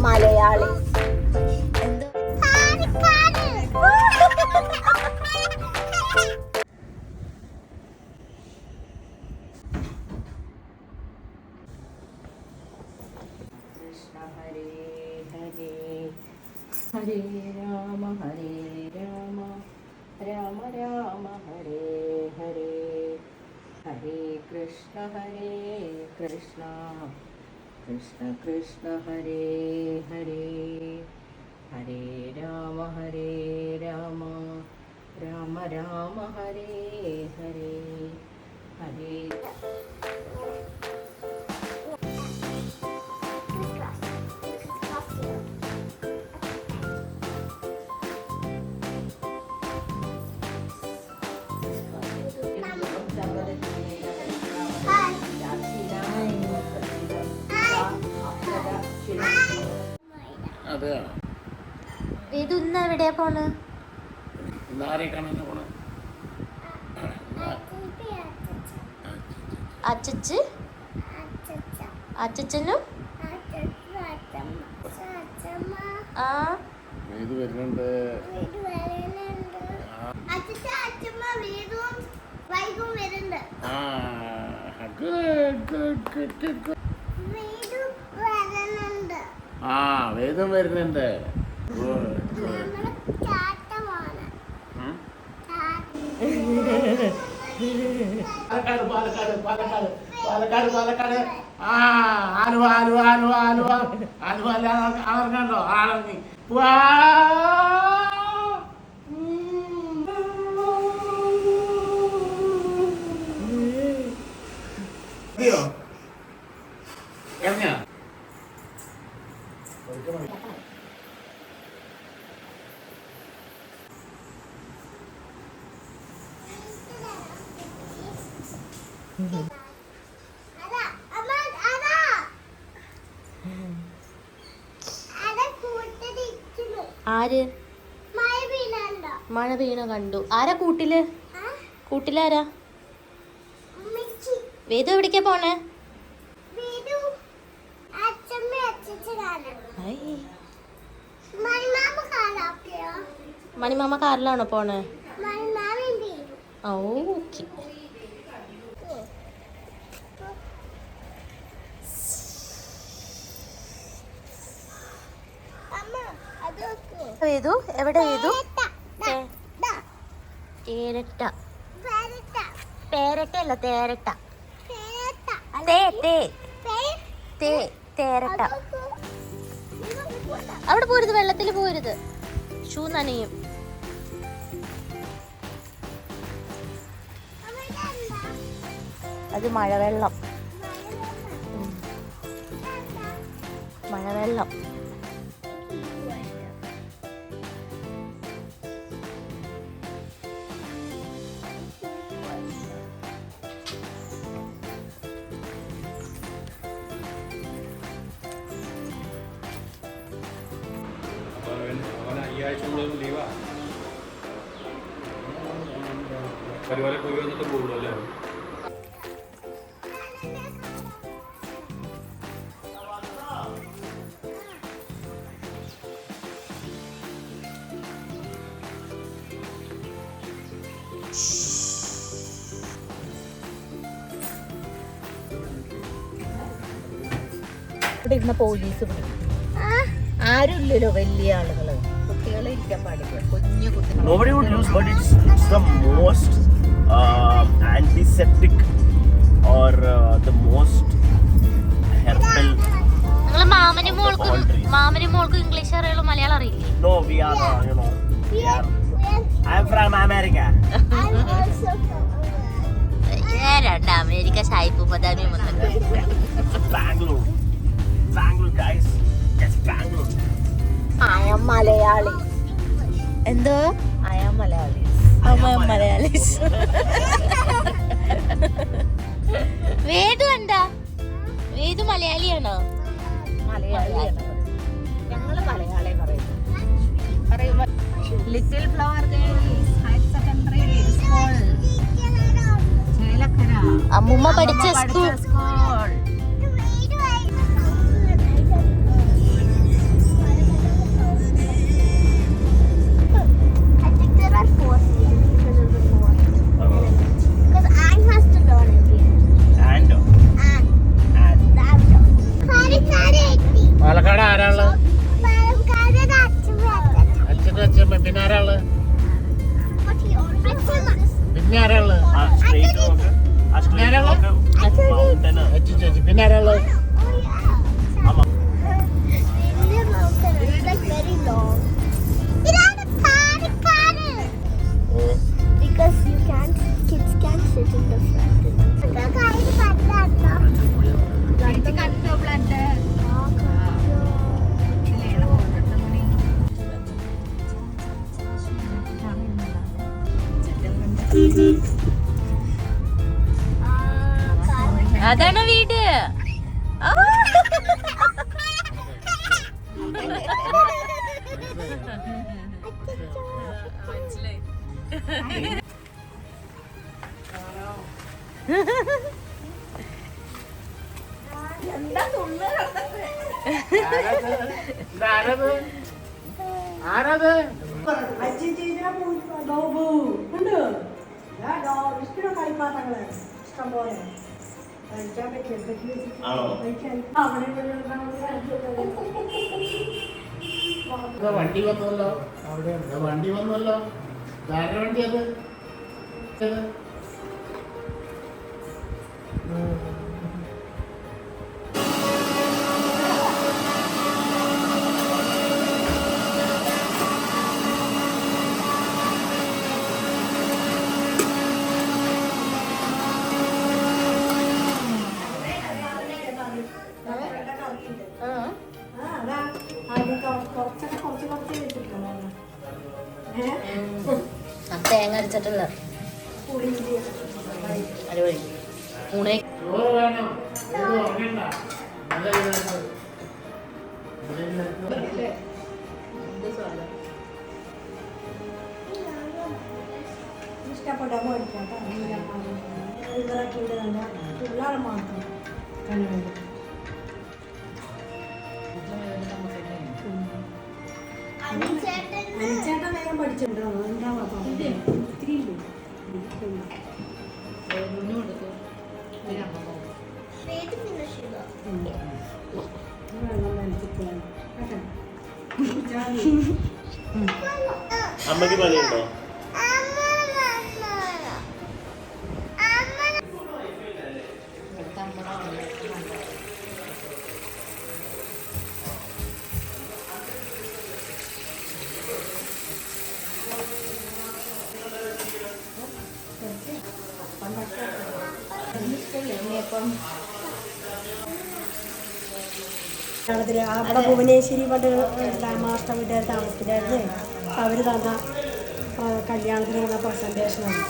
മലയാളി എന്തോ കൃഷ്ണ ഹരേ ഹരേ ഹരേ രാമ രാമ രാമ ഹരേ ഹരേ ഹരേ കൃഷ്ണ കൃഷ്ണ കൃഷ്ണ ഹരേ ഹരേ ഹരേ രാമ രാമ ഹരേ ഹരേ ഹരേ ഇതൊന്ന് എവിടെയാ പോണ്? അച്ചച്ച് അച്ചച്ചനും ആ വരുന്നുണ്ട്. വേദം വരുന്നുണ്ട്. പാലക്കാട് ആലുവ ആളി എങ്ങനെയാ ആര് മഴ വീണ കണ്ടു? ആരാ കൂട്ടിലാരാ? വേദു എവിടേക്കാ പോണേ? മണിമാമ കാറിലാണോ പോണേ? ഓക്കെ. വേദു എവിടെ? വേദു പേരട്ട അല്ല തേരട്ട. തേരട്ട. അവിടെ പോരുത്, വെള്ളത്തിൽ പോരുത്, ഷൂ നനയും. അത് മഴവെള്ളം. പരിപാടി പോയി വന്നിട്ട് പോകുള്ളൂ അല്ലേ? ഇവിടെ ഇരുന്ന പോലീസ് ആരുമില്ലല്ലോ, വലിയ ആളുകള്. കുട്ടികളെ ഇരിക്കാൻ പാടില്ല, കുഞ്ഞു കുട്ടികൾ. Nobody would use, but it's the most antiseptic or the most herbal. നിങ്ങള് മാമനും മോൾക്കും ഇംഗ്ലീഷ് അറിയുള്ളൂ, മലയാളം അറിയില്ലേ? No, we are, I'm from America. രണ്ട് അമേരിക്ക സായിപ്പ് പദാമി വന്നിട്ട്. Bangalore guys, yes Bangalore. I am Malayali. എന്തോ? I am Malayalees. വേദു എന്താ? വേദു മലയാളിയാണോ? മലയാളിയാണ്. ഞങ്ങള് മലയാളി പറയുമ്പോ little flower girls higher secondary school Chelakkara. അമ്മുമ്മ പഠിച്ച സ്കൂൾ. അതാണ് വീട്. വണ്ടി വന്നല്ലോ, അവിടെ വണ്ടി വന്നല്ലോ. ധാരണ വണ്ടി അത് തേങ്ങ അരച്ചിട്ടുള്ള അടിപൊളി ഊണേ. ചോറ് വേണം, ഇത് ഉറങ്ങണ്ട. നല്ല ഇഷ്ടപ്പെടാൻ പഠിക്കാം പിള്ളേർ മാത്രം കഴിവുണ്ട്. അനിച്ചേട്ടൻ വേഗം പഠിച്ചിട്ടുണ്ടോ? എന്താ ഒത്തിരി ഇല്ലേ? അമ്മക്ക് പണിയുണ്ടോ? അവിടെ ഭുവനേശ്വരി പണ്ട് മാസ്റ്റർ വീട്ടുകാർ താമസിച്ചിട്ടായിരുന്നു. അവർ തന്ന കല്യാണത്തിന് വന്ന പ്രസന്റേഷനാണ്.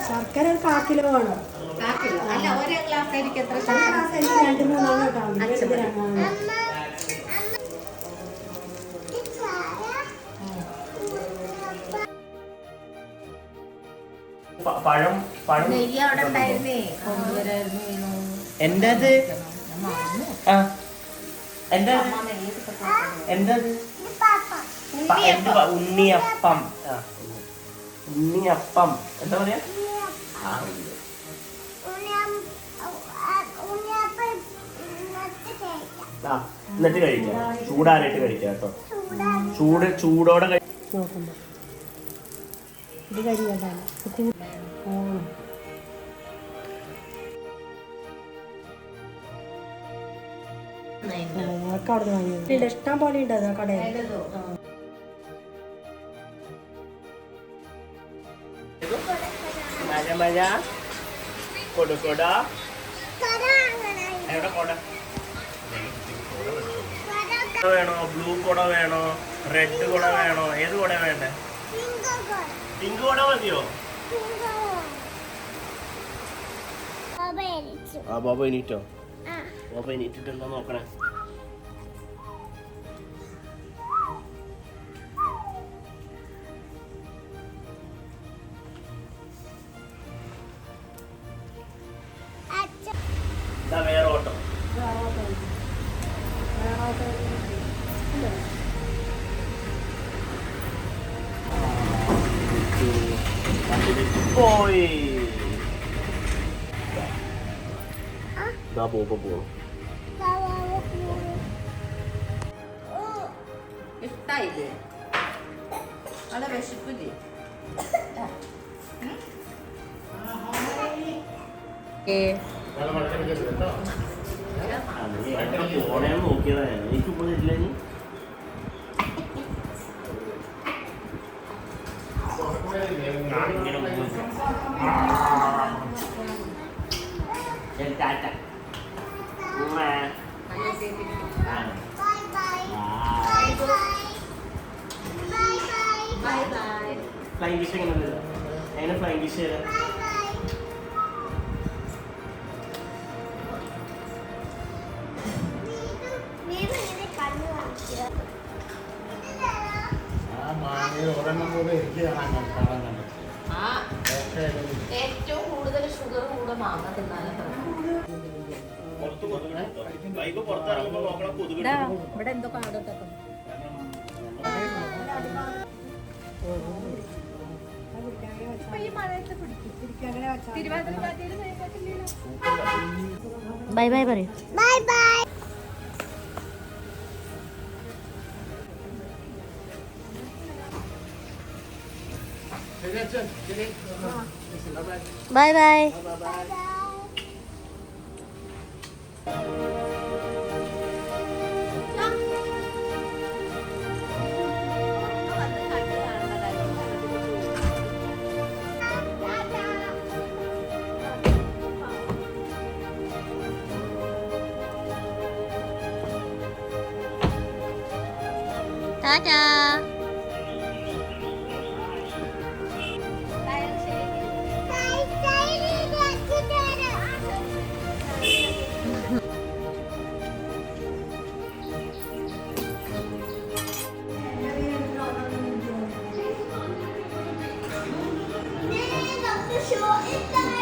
ശർക്കര ഒരു 1/4 കിലോ വേണം. 2-3 കേട്ടോ. പഴം പഴം എന്താ എന്താ ഉണ്ണിയപ്പം. ഉണ്ണിയപ്പം എന്താ പറയാ? എന്നിട്ട് കഴിക്കാം, ചൂടാറിയിട്ട് കഴിക്കാം കേട്ടോ. ചൂടോടെ നോക്കുമ്പോ ഇത് കരിയാണ്. ഞങ്ങൾക്ക് അവിടെ നിന്ന് വാങ്ങി ഇഷ്ടം പോലെ ഉണ്ട് അത് കടയിൽ. മഴ മഴ കൊടുകൊട എവിടെ കൊട വേണോ? ബ്ലൂ കൊട വേണോ? റെഡ് കൊട വേണോ? ഏത് കൊട വേണ്ടേ? പിങ്ക് കൊട മതിയോ? ആ ബോബ എണീറ്റോ? ബോബ എണീറ്റിട്ടുണ്ടോ നോക്കണേ. വേറെ ഓട്ടോ പോയി. ഇഷ്ടായില്ലേ? നല്ല വിശപ്പില്ലേ? പോണേന്ന് നോക്കിയതാ. എനിക്കിപ്പോ ഇല്ല. നീ ടാറ്റ. ഫ്ലൈങ് ഫിഷ് എങ്ങനെ ഫ്ലൈങ് ഫിഷ് ആ മാങ്ങയിൽ ഒരെണ്ണം പോലെ എനിക്ക് കാണാൻ കണ്ടിട്ട് ആ ഏറ്റവും കൂടുതൽ ഷുഗർ കൂടെ മാങ്ങ തിന്നാലും പുറത്ത് കൊതുകുണ്ടോ? വൈകി പുറത്തിറങ്ങുമ്പോ നോക്കണം കൊതുക് ഇവിടെ എന്തോ കാടൊക്കെ ബൈ ബൈ പറയൂ. Bye bye. ശരി അച്ഛൻ ശരി bye bye. Tata. Show it